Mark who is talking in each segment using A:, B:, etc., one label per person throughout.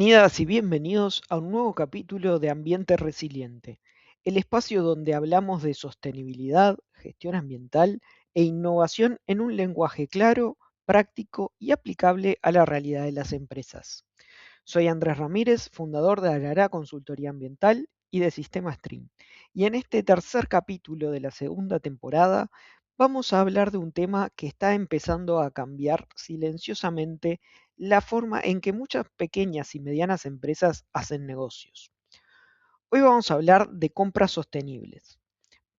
A: Bienvenidas y bienvenidos a un nuevo capítulo de Ambiente Resiliente, el espacio donde hablamos de sostenibilidad, gestión ambiental e innovación en un lenguaje claro, práctico y aplicable a la realidad de las empresas. Soy Andrés Ramírez, fundador de Arará Consultoría Ambiental y de Sistema Stream. Y en este tercer capítulo de la segunda temporada vamos a hablar de un tema que está empezando a cambiar silenciosamente la forma en que muchas pequeñas y medianas empresas hacen negocios. Hoy vamos a hablar de compras sostenibles,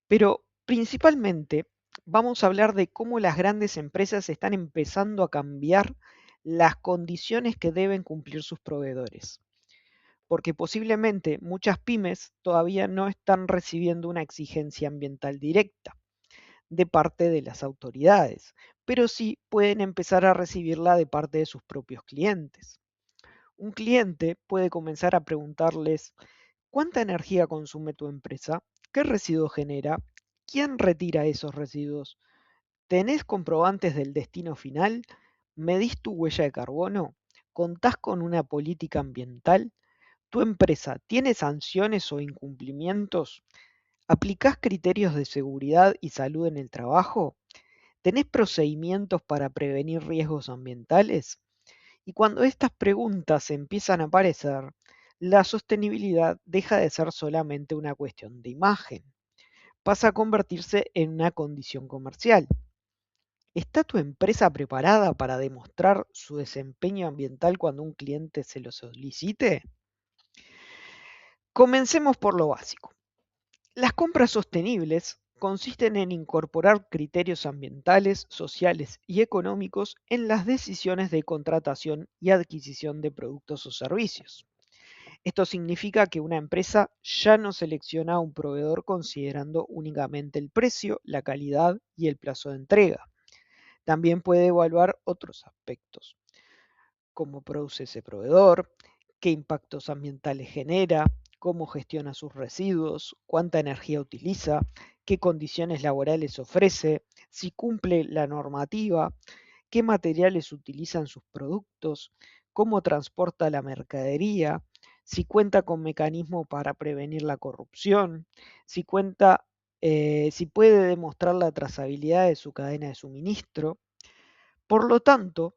A: pero principalmente vamos a hablar de cómo las grandes empresas están empezando a cambiar las condiciones que deben cumplir sus proveedores, porque posiblemente muchas pymes todavía no están recibiendo una exigencia ambiental directa de parte de las autoridades, pero sí pueden empezar a recibirla de parte de sus propios clientes. Un cliente puede comenzar a preguntarles: ¿cuánta energía consume tu empresa? ¿Qué residuos genera? ¿Quién retira esos residuos? ¿Tenés comprobantes del destino final? ¿Medís tu huella de carbono? ¿Contás con una política ambiental? ¿Tu empresa tiene sanciones o incumplimientos? ¿Aplicás criterios de seguridad y salud en el trabajo? ¿Tenés procedimientos para prevenir riesgos ambientales? Y cuando estas preguntas empiezan a aparecer, la sostenibilidad deja de ser solamente una cuestión de imagen, pasa a convertirse en una condición comercial. ¿Está tu empresa preparada para demostrar su desempeño ambiental cuando un cliente se lo solicite? Comencemos por lo básico. Las compras sostenibles consisten en incorporar criterios ambientales, sociales y económicos en las decisiones de contratación y adquisición de productos o servicios. Esto significa que una empresa ya no selecciona a un proveedor considerando únicamente el precio, la calidad y el plazo de entrega. También puede evaluar otros aspectos: cómo produce ese proveedor, qué impactos ambientales genera, cómo gestiona sus residuos, cuánta energía utiliza, qué condiciones laborales ofrece, si cumple la normativa, qué materiales utiliza en sus productos, cómo transporta la mercadería, si cuenta con mecanismos para prevenir la corrupción, si puede demostrar la trazabilidad de su cadena de suministro. Por lo tanto,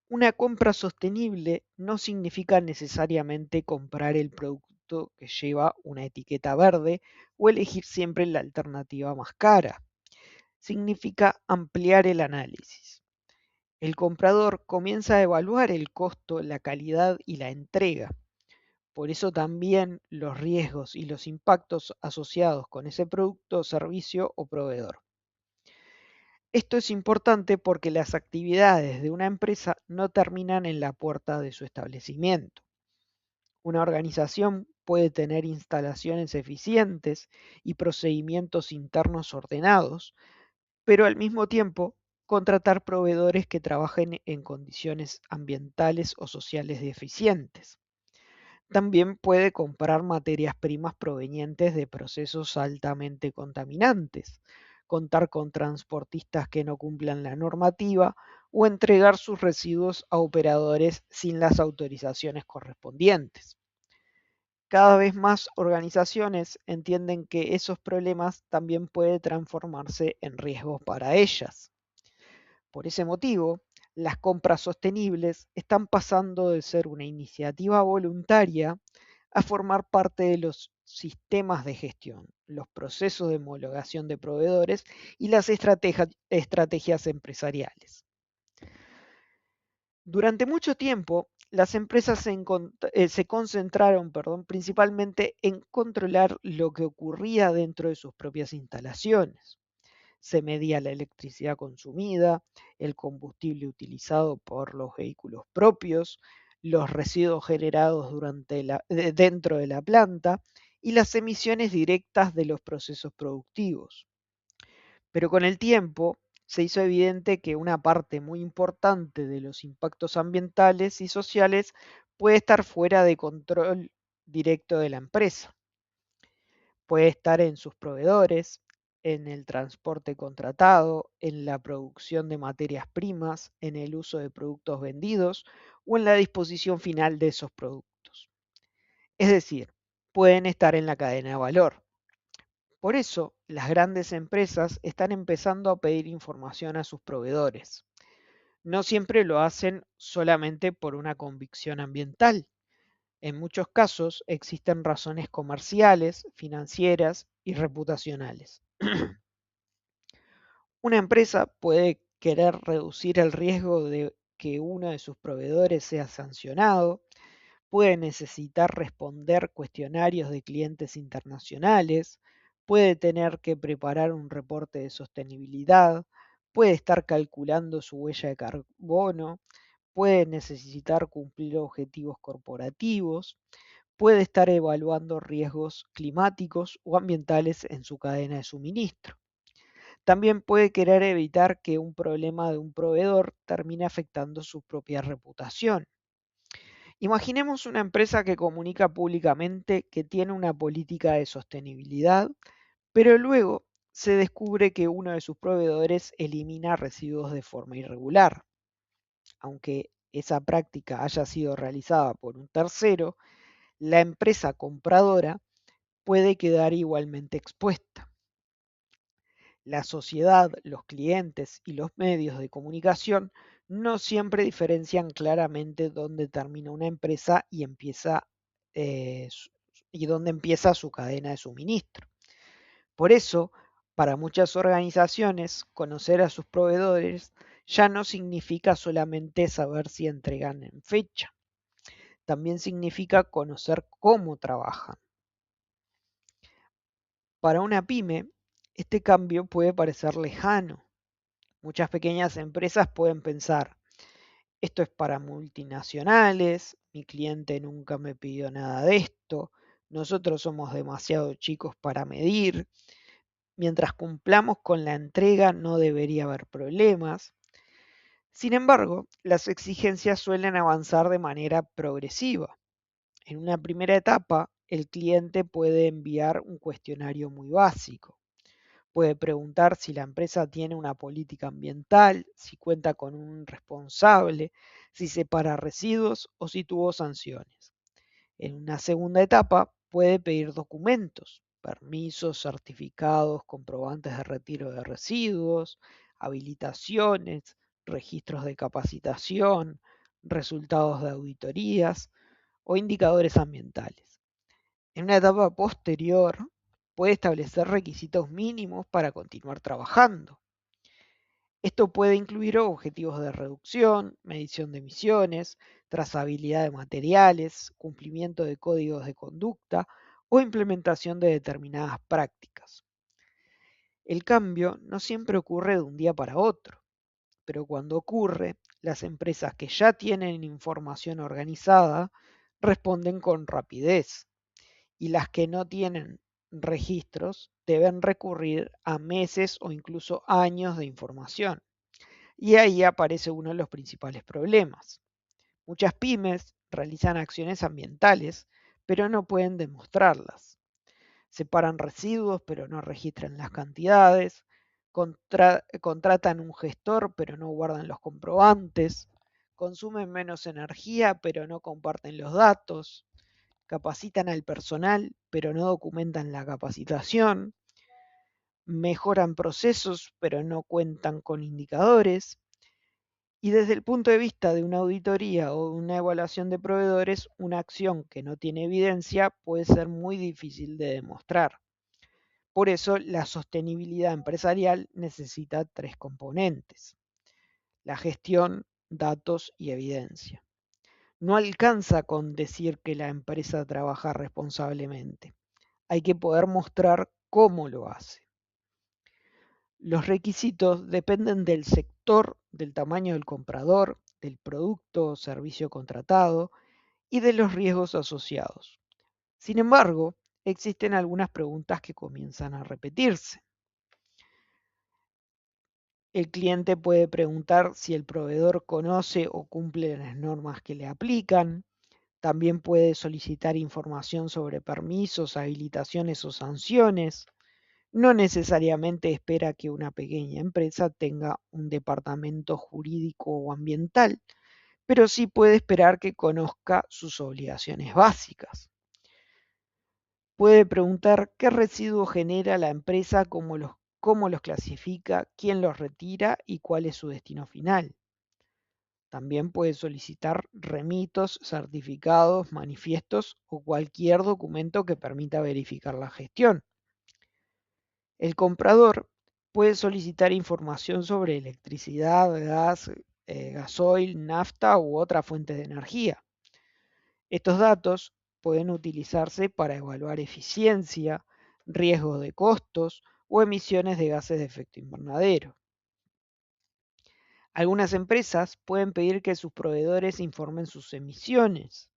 A: una compra sostenible no significa necesariamente comprar el producto que lleva una etiqueta verde o elegir siempre la alternativa más cara. Significa ampliar el análisis. El comprador comienza a evaluar el costo, la calidad y la entrega. Por eso también los riesgos y los impactos asociados con ese producto, servicio o proveedor. Esto es importante porque las actividades de una empresa no terminan en la puerta de su establecimiento. Una organización puede tener instalaciones eficientes y procedimientos internos ordenados, pero al mismo tiempo contratar proveedores que trabajen en condiciones ambientales o sociales deficientes. También puede comprar materias primas provenientes de procesos altamente contaminantes, contar con transportistas que no cumplan la normativa o entregar sus residuos a operadores sin las autorizaciones correspondientes. Cada vez más organizaciones entienden que esos problemas también pueden transformarse en riesgos para ellas. Por ese motivo, las compras sostenibles están pasando de ser una iniciativa voluntaria a formar parte de los sistemas de gestión, los procesos de homologación de proveedores y las estrategias empresariales. Durante mucho tiempo, las empresas se concentraron, principalmente en controlar lo que ocurría dentro de sus propias instalaciones. Se medía la electricidad consumida, el combustible utilizado por los vehículos propios, los residuos generados dentro de la planta y las emisiones directas de los procesos productivos. Pero con el tiempo se hizo evidente que una parte muy importante de los impactos ambientales y sociales puede estar fuera de control directo de la empresa. Puede estar en sus proveedores, en el transporte contratado, en la producción de materias primas, en el uso de productos vendidos o en la disposición final de esos productos. Es decir, pueden estar en la cadena de valor. Por eso, las grandes empresas están empezando a pedir información a sus proveedores. No siempre lo hacen solamente por una convicción ambiental. En muchos casos existen razones comerciales, financieras y reputacionales. Una empresa puede querer reducir el riesgo de que uno de sus proveedores sea sancionado, puede necesitar responder cuestionarios de clientes internacionales, puede tener que preparar un reporte de sostenibilidad, puede estar calculando su huella de carbono, puede necesitar cumplir objetivos corporativos, puede estar evaluando riesgos climáticos o ambientales en su cadena de suministro. También puede querer evitar que un problema de un proveedor termine afectando su propia reputación. Imaginemos una empresa que comunica públicamente que tiene una política de sostenibilidad, pero luego se descubre que uno de sus proveedores elimina residuos de forma irregular. Aunque esa práctica haya sido realizada por un tercero, la empresa compradora puede quedar igualmente expuesta. La sociedad, los clientes y los medios de comunicación no siempre diferencian claramente dónde termina una empresa eh, y dónde empieza su cadena de suministro. Por eso, para muchas organizaciones, conocer a sus proveedores ya no significa solamente saber si entregan en fecha, también significa conocer cómo trabajan. Para una pyme, este cambio puede parecer lejano. Muchas pequeñas empresas pueden pensar, esto es para multinacionales, mi cliente nunca me pidió nada de esto, nosotros somos demasiado chicos para medir, mientras cumplamos con la entrega no debería haber problemas. Sin embargo, las exigencias suelen avanzar de manera progresiva. En una primera etapa, el cliente puede enviar un cuestionario muy básico. Puede preguntar si la empresa tiene una política ambiental, si cuenta con un responsable, si separa residuos o si tuvo sanciones. En una segunda etapa puede pedir documentos, permisos, certificados, comprobantes de retiro de residuos, habilitaciones, registros de capacitación, resultados de auditorías o indicadores ambientales. En una etapa posterior, puede establecer requisitos mínimos para continuar trabajando. Esto puede incluir objetivos de reducción, medición de emisiones, trazabilidad de materiales, cumplimiento de códigos de conducta o implementación de determinadas prácticas. El cambio no siempre ocurre de un día para otro, pero cuando ocurre, las empresas que ya tienen información organizada responden con rapidez y las que no tienen registros deben recurrir a meses o incluso años de información. Y ahí aparece uno de los principales problemas. Muchas pymes realizan acciones ambientales, pero no pueden demostrarlas. Separan residuos, pero no registran las cantidades. Contratan un gestor, pero no guardan los comprobantes. Consumen menos energía, pero no comparten los datos. Capacitan al personal, pero no documentan la capacitación. Mejoran procesos, pero no cuentan con indicadores. Y desde el punto de vista de una auditoría o una evaluación de proveedores, una acción que no tiene evidencia puede ser muy difícil de demostrar. Por eso, la sostenibilidad empresarial necesita tres componentes: la gestión, datos y evidencia. No alcanza con decir que la empresa trabaja responsablemente. Hay que poder mostrar cómo lo hace. Los requisitos dependen del sector, del tamaño del comprador, del producto o servicio contratado y de los riesgos asociados. Sin embargo, existen algunas preguntas que comienzan a repetirse. El cliente puede preguntar si el proveedor conoce o cumple las normas que le aplican. También puede solicitar información sobre permisos, habilitaciones o sanciones. No necesariamente espera que una pequeña empresa tenga un departamento jurídico o ambiental, pero sí puede esperar que conozca sus obligaciones básicas. Puede preguntar qué residuos genera la empresa, cómo los clasifica, quién los retira y cuál es su destino final. También puede solicitar remitos, certificados, manifiestos o cualquier documento que permita verificar la gestión. El comprador puede solicitar información sobre electricidad, gas, gasoil, nafta u otra fuente de energía. Estos datos pueden utilizarse para evaluar eficiencia, riesgos de costos o emisiones de gases de efecto invernadero. Algunas empresas pueden pedir que sus proveedores informen sus emisiones.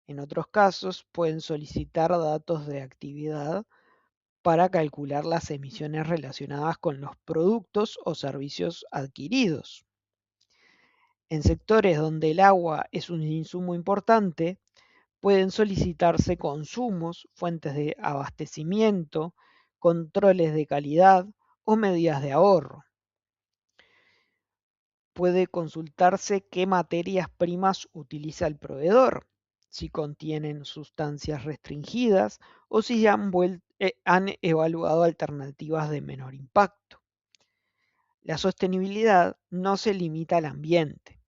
A: En otros casos, pueden solicitar datos de actividad para calcular las emisiones relacionadas con los productos o servicios adquiridos. En sectores donde el agua es un insumo importante, pueden solicitarse consumos, fuentes de abastecimiento, controles de calidad o medidas de ahorro. Puede consultarse qué materias primas utiliza el proveedor, si contienen sustancias restringidas o si han evaluado alternativas de menor impacto. La sostenibilidad no se limita al ambiente.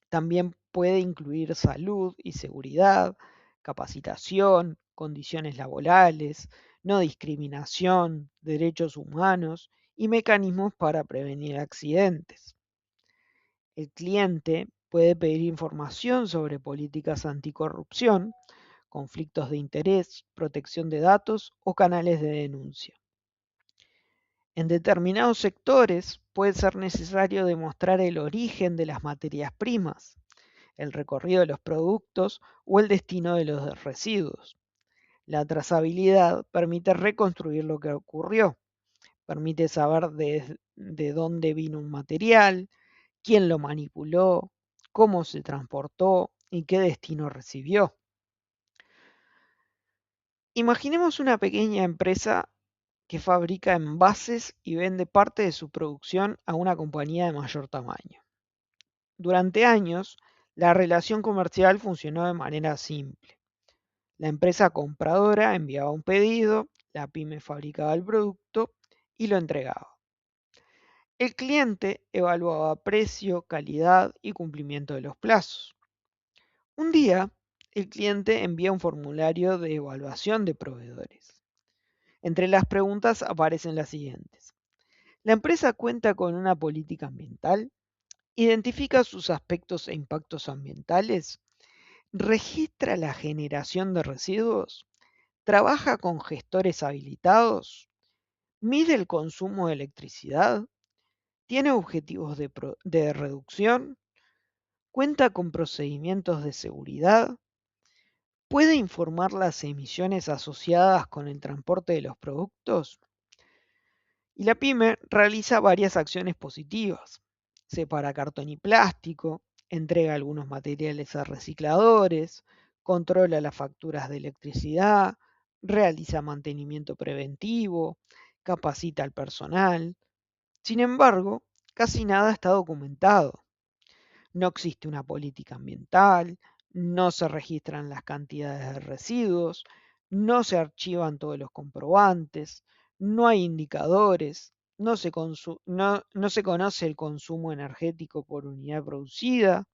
A: También puede incluir salud y seguridad, capacitación, condiciones laborales, no discriminación, derechos humanos y mecanismos para prevenir accidentes. El cliente puede pedir información sobre políticas anticorrupción, conflictos de interés, protección de datos o canales de denuncia. En determinados sectores puede ser necesario demostrar el origen de las materias primas, el recorrido de los productos o el destino de los residuos. La trazabilidad permite reconstruir lo que ocurrió, permite saber de dónde vino un material, quién lo manipuló, cómo se transportó y qué destino recibió. Imaginemos una pequeña empresa que fabrica envases y vende parte de su producción a una compañía de mayor tamaño. Durante años, la relación comercial funcionó de manera simple. La empresa compradora enviaba un pedido, la pyme fabricaba el producto y lo entregaba. El cliente evaluaba precio, calidad y cumplimiento de los plazos. Un día, el cliente envía un formulario de evaluación de proveedores. Entre las preguntas aparecen las siguientes. ¿La empresa cuenta con una política ambiental? ¿Identifica sus aspectos e impactos ambientales? ¿Registra la generación de residuos? ¿Trabaja con gestores habilitados? ¿Mide el consumo de electricidad? ¿Tiene objetivos de reducción? ¿Cuenta con procedimientos de seguridad? ¿Puede informar las emisiones asociadas con el transporte de los productos? Y la pyme realiza varias acciones positivas. Separa cartón y plástico, entrega algunos materiales a recicladores, controla las facturas de electricidad, realiza mantenimiento preventivo, capacita al personal. Sin embargo, casi nada está documentado. No existe una política ambiental, no se registran las cantidades de residuos, no se archivan todos los comprobantes, no hay indicadores, no se conoce el consumo energético por unidad producida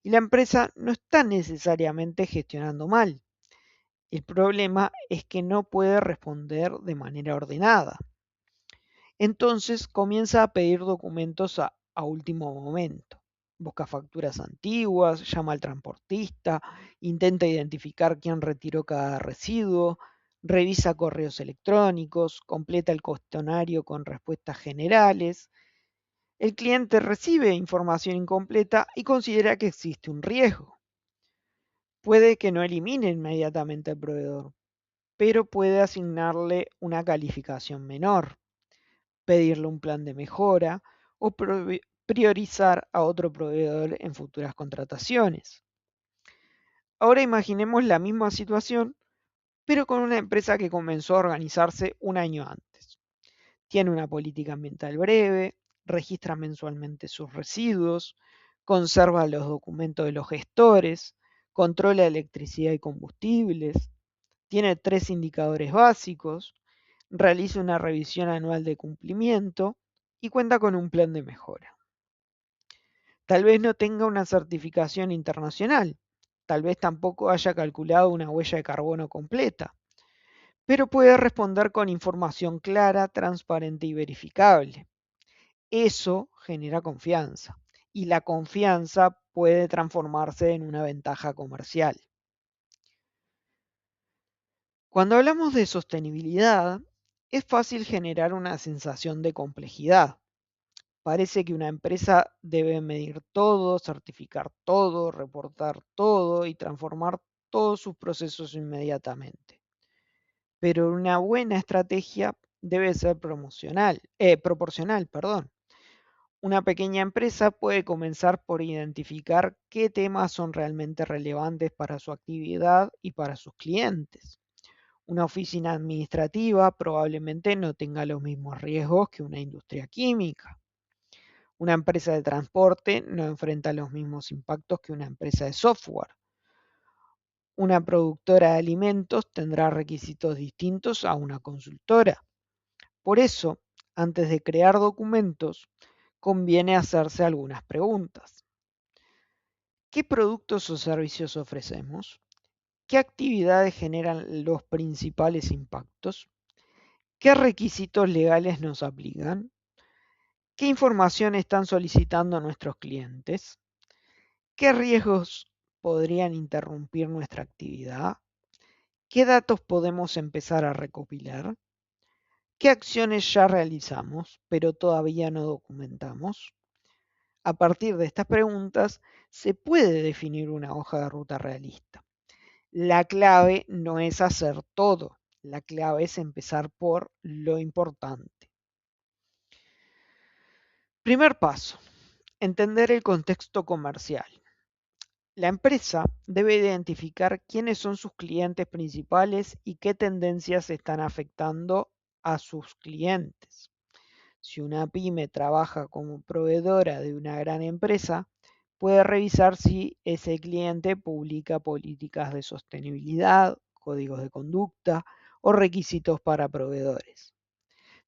A: y la empresa no está necesariamente gestionando mal. El problema es que no puede responder de manera ordenada. Entonces comienza a pedir documentos a último momento. Busca facturas antiguas, llama al transportista, intenta identificar quién retiró cada residuo, revisa correos electrónicos, completa el cuestionario con respuestas generales. El cliente recibe información incompleta y considera que existe un riesgo. Puede que no elimine inmediatamente al proveedor, pero puede asignarle una calificación menor, pedirle un plan de mejora o priorizar a otro proveedor en futuras contrataciones. Ahora imaginemos la misma situación, pero con una empresa que comenzó a organizarse un año antes. Tiene una política ambiental breve, registra mensualmente sus residuos, conserva los documentos de los gestores, controla electricidad y combustibles, tiene 3 indicadores básicos, realiza una revisión anual de cumplimiento y cuenta con un plan de mejora. Tal vez no tenga una certificación internacional, tal vez tampoco haya calculado una huella de carbono completa, pero puede responder con información clara, transparente y verificable. Eso genera confianza y la confianza puede transformarse en una ventaja comercial. Cuando hablamos de sostenibilidad, es fácil generar una sensación de complejidad. Parece que una empresa debe medir todo, certificar todo, reportar todo y transformar todos sus procesos inmediatamente. Pero una buena estrategia debe ser proporcional. Una pequeña empresa puede comenzar por identificar qué temas son realmente relevantes para su actividad y para sus clientes. Una oficina administrativa probablemente no tenga los mismos riesgos que una industria química. Una empresa de transporte no enfrenta los mismos impactos que una empresa de software. Una productora de alimentos tendrá requisitos distintos a una consultora. Por eso, antes de crear documentos, conviene hacerse algunas preguntas. ¿Qué productos o servicios ofrecemos? ¿Qué actividades generan los principales impactos? ¿Qué requisitos legales nos aplican? ¿Qué información están solicitando nuestros clientes? ¿Qué riesgos podrían interrumpir nuestra actividad? ¿Qué datos podemos empezar a recopilar? ¿Qué acciones ya realizamos, pero todavía no documentamos? A partir de estas preguntas, se puede definir una hoja de ruta realista. La clave no es hacer todo, la clave es empezar por lo importante. Primer paso, entender el contexto comercial. La empresa debe identificar quiénes son sus clientes principales y qué tendencias están afectando a sus clientes. Si una pyme trabaja como proveedora de una gran empresa, puede revisar si ese cliente publica políticas de sostenibilidad, códigos de conducta o requisitos para proveedores.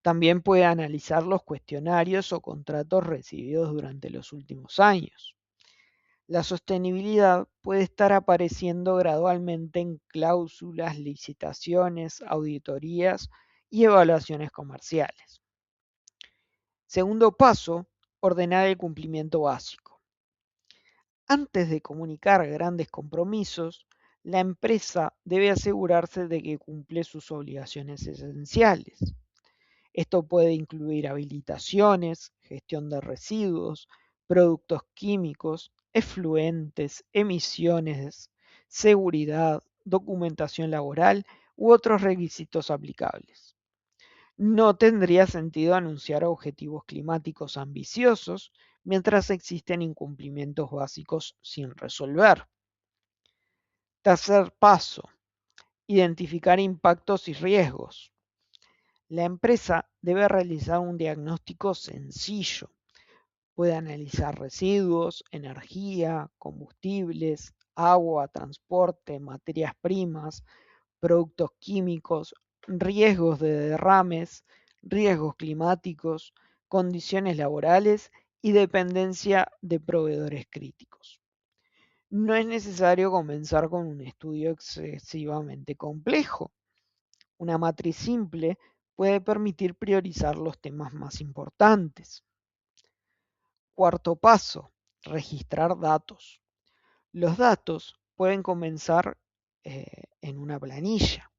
A: También puede analizar los cuestionarios o contratos recibidos durante los últimos años. La sostenibilidad puede estar apareciendo gradualmente en cláusulas, licitaciones, auditorías y evaluaciones comerciales. Segundo paso, ordenar el cumplimiento básico. Antes de comunicar grandes compromisos, la empresa debe asegurarse de que cumple sus obligaciones esenciales. Esto puede incluir habilitaciones, gestión de residuos, productos químicos, efluentes, emisiones, seguridad, documentación laboral u otros requisitos aplicables. No tendría sentido anunciar objetivos climáticos ambiciosos mientras existen incumplimientos básicos sin resolver. Tercer paso, identificar impactos y riesgos. La empresa debe realizar un diagnóstico sencillo. Puede analizar residuos, energía, combustibles, agua, transporte, materias primas, productos químicos, riesgos de derrames, riesgos climáticos, condiciones laborales y dependencia de proveedores críticos. No es necesario comenzar con un estudio excesivamente complejo. Una matriz simple puede permitir priorizar los temas más importantes. Cuarto paso, registrar datos. Los datos pueden comenzar en una planilla.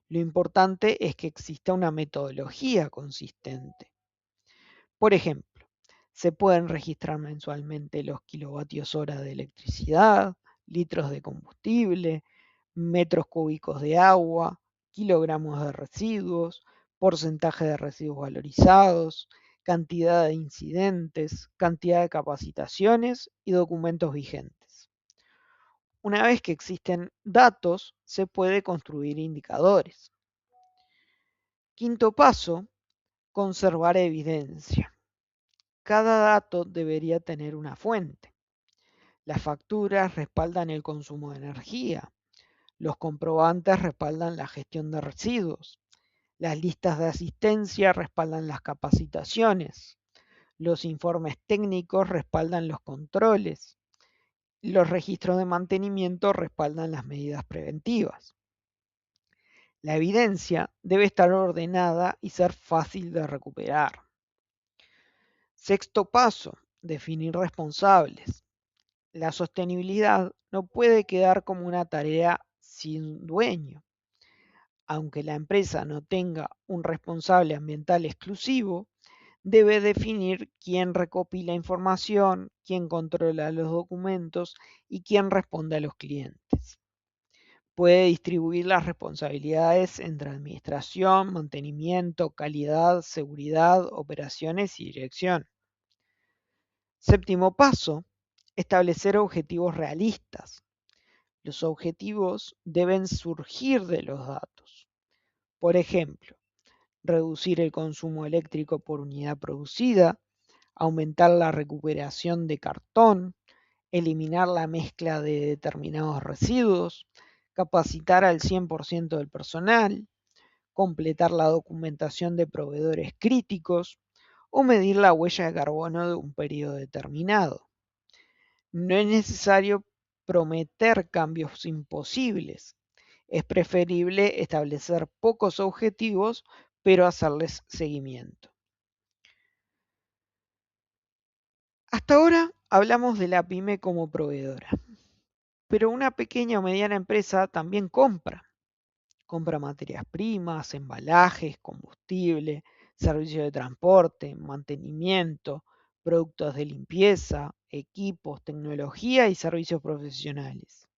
A: Lo importante es que exista una metodología consistente. Por ejemplo, se pueden registrar mensualmente los kilovatios hora de electricidad, litros de combustible, metros cúbicos de agua, kilogramos de residuos, porcentaje de residuos valorizados, cantidad de incidentes, cantidad de capacitaciones y documentos vigentes. Una vez que existen datos, se puede construir indicadores. Quinto paso, conservar evidencia. Cada dato debería tener una fuente. Las facturas respaldan el consumo de energía. Los comprobantes respaldan la gestión de residuos. Las listas de asistencia respaldan las capacitaciones. Los informes técnicos respaldan los controles. Los registros de mantenimiento respaldan las medidas preventivas. La evidencia debe estar ordenada y ser fácil de recuperar. Sexto paso, definir responsables. La sostenibilidad no puede quedar como una tarea sin dueño. Aunque la empresa no tenga un responsable ambiental exclusivo, debe definir quién recopila información, quién controla los documentos y quién responde a los clientes. Puede distribuir las responsabilidades entre administración, mantenimiento, calidad, seguridad, operaciones y dirección. Séptimo paso, establecer objetivos realistas. Los objetivos deben surgir de los datos. Por ejemplo, reducir el consumo eléctrico por unidad producida, aumentar la recuperación de cartón, eliminar la mezcla de determinados residuos, capacitar al 100% del personal, completar la documentación de proveedores críticos o medir la huella de carbono de un periodo determinado. No es necesario prometer cambios imposibles. Es preferible establecer pocos objetivos, pero hacerles seguimiento. Hasta ahora hablamos de la pyme como proveedora, pero una pequeña o mediana empresa también compra. Compra materias primas, embalajes, combustible, servicios de transporte, mantenimiento, productos de limpieza, equipos, tecnología y servicios profesionales.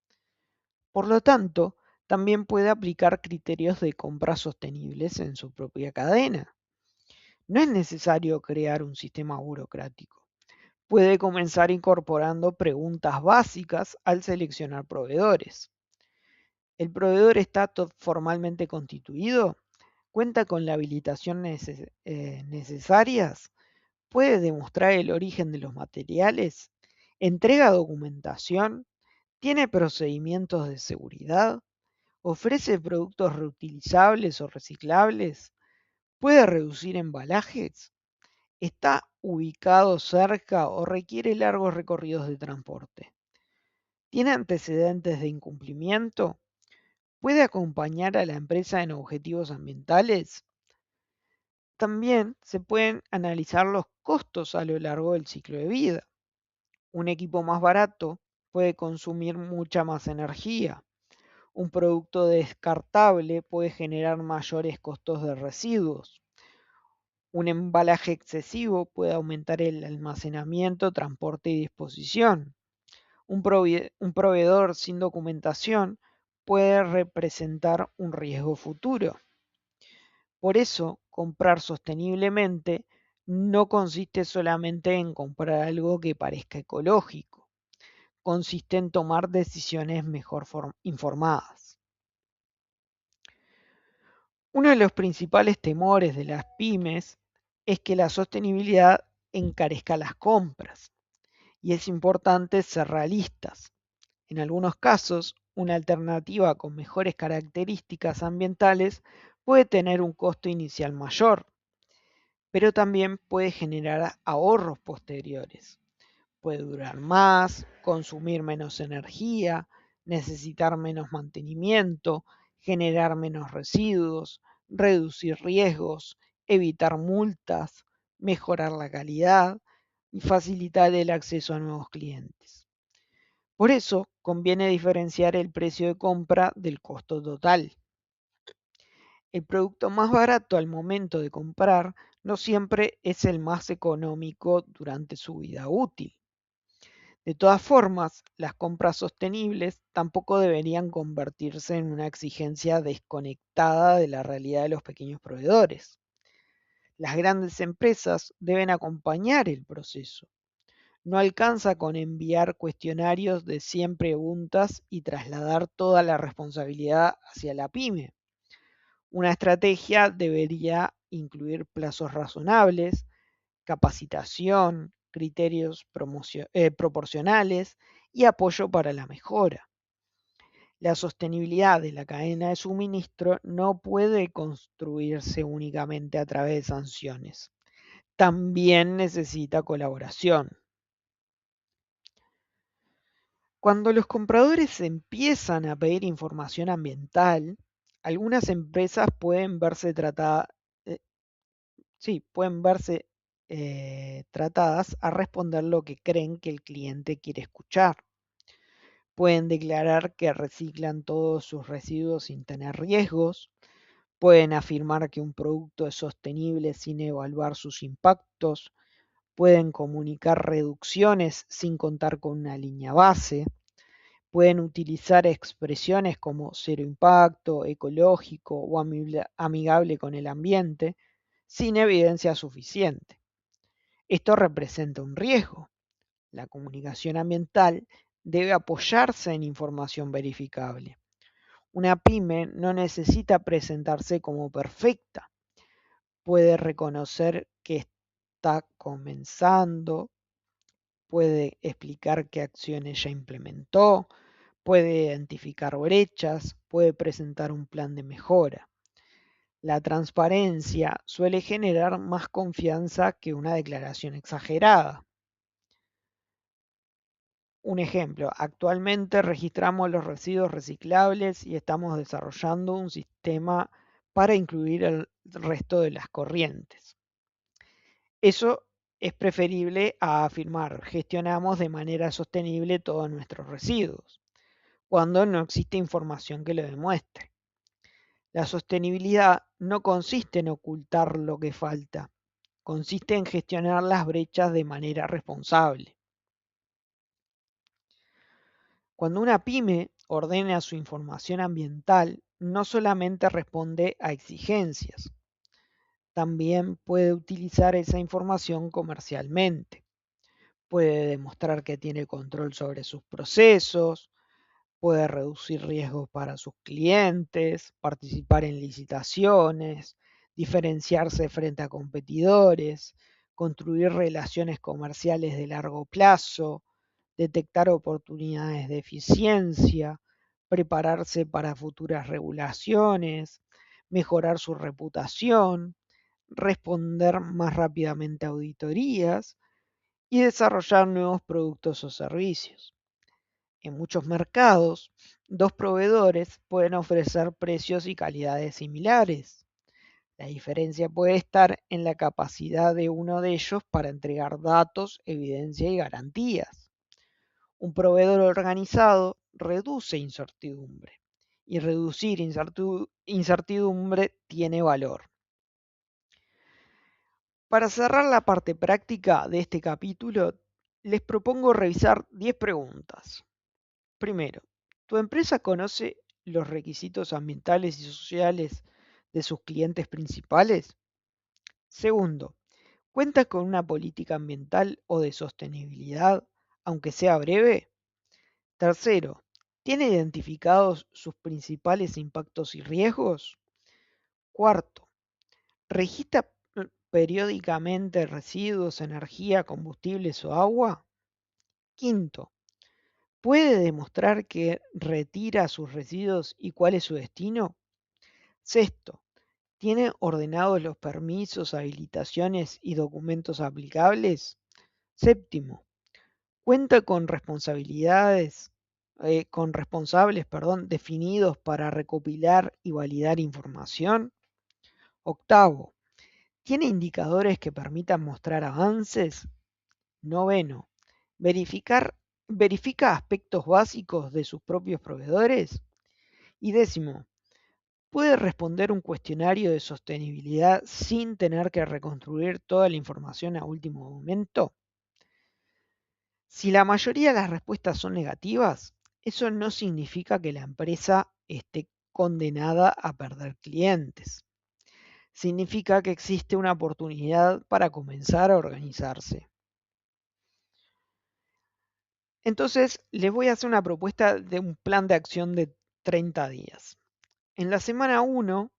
A: Por lo tanto, también puede aplicar criterios de compra sostenibles en su propia cadena. No es necesario crear un sistema burocrático. Puede comenzar incorporando preguntas básicas al seleccionar proveedores. ¿El proveedor está formalmente constituido? ¿Cuenta con la habilitación necesarias? ¿Puede demostrar el origen de los materiales? ¿Entrega documentación? ¿Tiene procedimientos de seguridad? ¿Ofrece productos reutilizables o reciclables? ¿Puede reducir embalajes? ¿Está ubicado cerca o requiere largos recorridos de transporte? ¿Tiene antecedentes de incumplimiento? ¿Puede acompañar a la empresa en objetivos ambientales? También se pueden analizar los costos a lo largo del ciclo de vida. Un equipo más barato puede consumir mucha más energía. Un producto descartable puede generar mayores costos de residuos. Un embalaje excesivo puede aumentar el almacenamiento, transporte y disposición. Un proveedor sin documentación puede representar un riesgo futuro. Por eso, comprar sosteniblemente no consiste solamente en comprar algo que parezca ecológico, consiste en tomar decisiones mejor informadas. Uno de los principales temores de las pymes es que la sostenibilidad encarezca las compras, y es importante ser realistas. En algunos casos, una alternativa con mejores características ambientales puede tener un costo inicial mayor, pero también puede generar ahorros posteriores. Puede durar más, consumir menos energía, necesitar menos mantenimiento, generar menos residuos, reducir riesgos, evitar multas, mejorar la calidad y facilitar el acceso a nuevos clientes. Por eso conviene diferenciar el precio de compra del costo total. El producto más barato al momento de comprar no siempre es el más económico durante su vida útil. De todas formas, las compras sostenibles tampoco deberían convertirse en una exigencia desconectada de la realidad de los pequeños proveedores. Las grandes empresas deben acompañar el proceso. No alcanza con enviar cuestionarios de 100 preguntas y trasladar toda la responsabilidad hacia la pyme. Una estrategia debería incluir plazos razonables, capacitación, criterios proporcionales y apoyo para la mejora. La sostenibilidad de la cadena de suministro no puede construirse únicamente a través de sanciones. También necesita colaboración. Cuando los compradores empiezan a pedir información ambiental, algunas empresas pueden verse eh, tratadas a responder lo que creen que el cliente quiere escuchar. Pueden declarar que reciclan todos sus residuos sin tener riesgos. Pueden afirmar que un producto es sostenible sin evaluar sus impactos. Pueden comunicar reducciones sin contar con una línea base. Pueden utilizar expresiones como cero impacto, ecológico o amigable con el ambiente sin evidencia suficiente. Esto representa un riesgo. La comunicación ambiental debe apoyarse en información verificable. Una pyme no necesita presentarse como perfecta. Puede reconocer que está comenzando, puede explicar qué acciones ya implementó, puede identificar brechas, puede presentar un plan de mejora. La transparencia suele generar más confianza que una declaración exagerada. Un ejemplo, actualmente registramos los residuos reciclables y estamos desarrollando un sistema para incluir el resto de las corrientes. Eso es preferible a afirmar, gestionamos de manera sostenible todos nuestros residuos, cuando no existe información que lo demuestre. La sostenibilidad no consiste en ocultar lo que falta, consiste en gestionar las brechas de manera responsable. Cuando una pyme ordena su información ambiental, no solamente responde a exigencias, también puede utilizar esa información comercialmente. Puede demostrar que tiene control sobre sus procesos, puede reducir riesgos para sus clientes, participar en licitaciones, diferenciarse frente a competidores, construir relaciones comerciales de largo plazo, detectar oportunidades de eficiencia, prepararse para futuras regulaciones, mejorar su reputación, responder más rápidamente a auditorías y desarrollar nuevos productos o servicios. En muchos mercados, dos proveedores pueden ofrecer precios y calidades similares. La diferencia puede estar en la capacidad de uno de ellos para entregar datos, evidencia y garantías. Un proveedor organizado reduce incertidumbre y reducir incertidumbre tiene valor. Para cerrar la parte práctica de este capítulo, les propongo revisar 10 preguntas. Primero, ¿tu empresa conoce los requisitos ambientales y sociales de sus clientes principales? Segundo, ¿cuenta con una política ambiental o de sostenibilidad, aunque sea breve? Tercero, ¿tiene identificados sus principales impactos y riesgos? Cuarto, ¿registra periódicamente residuos, energía, combustibles o agua? Quinto, ¿puede demostrar que retira sus residuos y cuál es su destino? Sexto, ¿tiene ordenados los permisos, habilitaciones y documentos aplicables? Séptimo, ¿cuenta con responsables, definidos para recopilar y validar información? Octavo, ¿tiene indicadores que permitan mostrar avances? Noveno, ¿verifica aspectos básicos de sus propios proveedores? Y décimo, ¿puede responder un cuestionario de sostenibilidad sin tener que reconstruir toda la información a último momento? Si la mayoría de las respuestas son negativas, eso no significa que la empresa esté condenada a perder clientes. Significa que existe una oportunidad para comenzar a organizarse. Entonces, les voy a hacer una propuesta de un plan de acción de 30 días. En la semana 1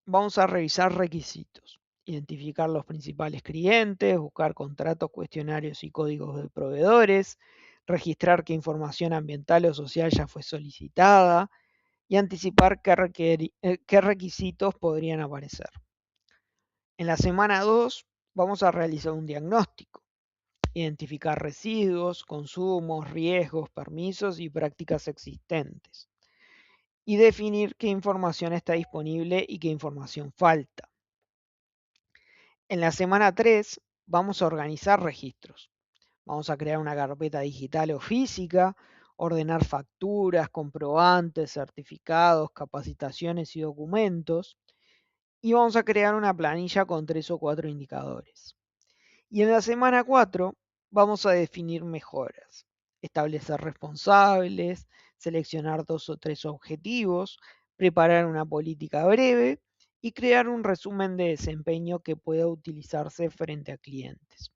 A: vamos a revisar requisitos, identificar los principales clientes, buscar contratos, cuestionarios y códigos de proveedores, registrar qué información ambiental o social ya fue solicitada y anticipar qué requisitos podrían aparecer. En la semana 2 vamos a realizar un diagnóstico, identificar residuos, consumos, riesgos, permisos y prácticas existentes, y definir qué información está disponible y qué información falta. En la semana 3 vamos a organizar registros. Vamos a crear una carpeta digital o física, ordenar facturas, comprobantes, certificados, capacitaciones y documentos, y vamos a crear una planilla con 3 o 4 indicadores. Y en la semana 4 vamos a definir mejoras, establecer responsables, seleccionar 2 o 3 objetivos, preparar una política breve y crear un resumen de desempeño que pueda utilizarse frente a clientes.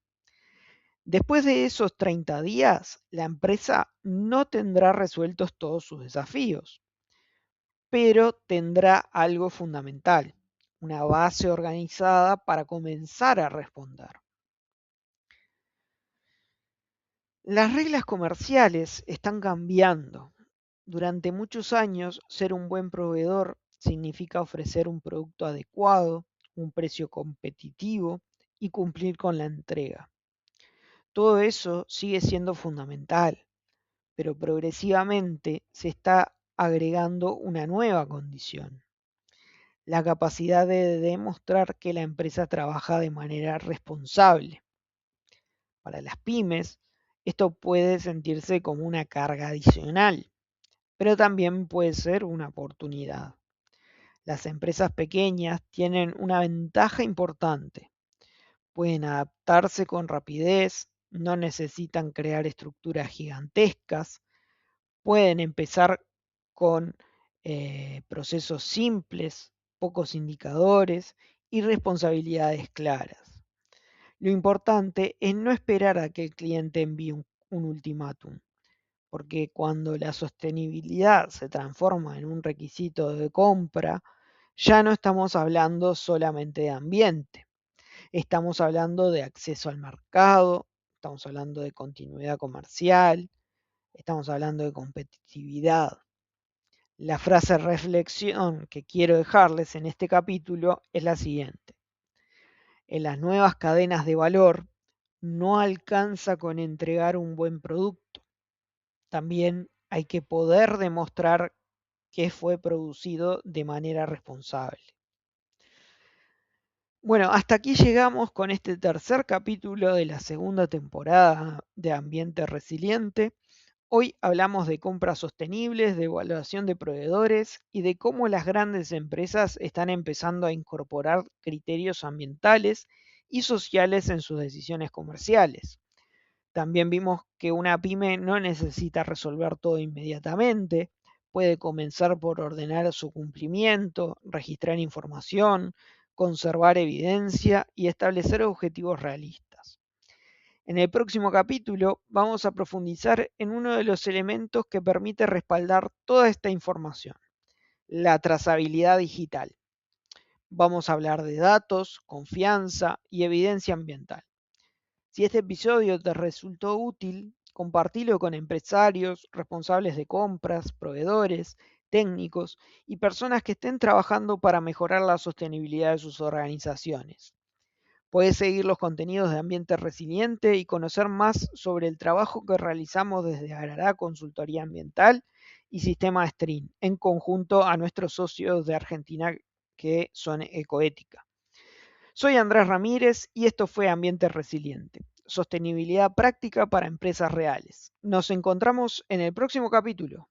A: Después de esos 30 días, la empresa no tendrá resueltos todos sus desafíos, pero tendrá algo fundamental, una base organizada para comenzar a responder. Las reglas comerciales están cambiando. Durante muchos años, ser un buen proveedor significa ofrecer un producto adecuado, un precio competitivo y cumplir con la entrega. Todo eso sigue siendo fundamental, pero progresivamente se está agregando una nueva condición: la capacidad de demostrar que la empresa trabaja de manera responsable. Para las pymes, esto puede sentirse como una carga adicional, pero también puede ser una oportunidad. Las empresas pequeñas tienen una ventaja importante: pueden adaptarse con rapidez, no necesitan crear estructuras gigantescas, pueden empezar con procesos simples, pocos indicadores y responsabilidades claras. Lo importante es no esperar a que el cliente envíe un ultimátum, porque cuando la sostenibilidad se transforma en un requisito de compra, ya no estamos hablando solamente de ambiente, estamos hablando de acceso al mercado, estamos hablando de continuidad comercial, estamos hablando de competitividad. La frase reflexión que quiero dejarles en este capítulo es la siguiente: en las nuevas cadenas de valor no alcanza con entregar un buen producto, también hay que poder demostrar que fue producido de manera responsable. Bueno, hasta aquí llegamos con este tercer capítulo de la segunda temporada de Ambiente Resiliente. Hoy hablamos de compras sostenibles, de evaluación de proveedores y de cómo las grandes empresas están empezando a incorporar criterios ambientales y sociales en sus decisiones comerciales. También vimos que una pyme no necesita resolver todo inmediatamente, puede comenzar por ordenar su cumplimiento, registrar información, conservar evidencia y establecer objetivos realistas. En el próximo capítulo vamos a profundizar en uno de los elementos que permite respaldar toda esta información: la trazabilidad digital. Vamos a hablar de datos, confianza y evidencia ambiental. Si este episodio te resultó útil, compartilo con empresarios, responsables de compras, proveedores, técnicos y personas que estén trabajando para mejorar la sostenibilidad de sus organizaciones. Puedes seguir los contenidos de Ambiente Resiliente y conocer más sobre el trabajo que realizamos desde Arará Consultoría Ambiental y Sistema Stream, en conjunto a nuestros socios de Argentina que son Ecoética. Soy Andrés Ramírez y esto fue Ambiente Resiliente, sostenibilidad práctica para empresas reales. Nos encontramos en el próximo capítulo.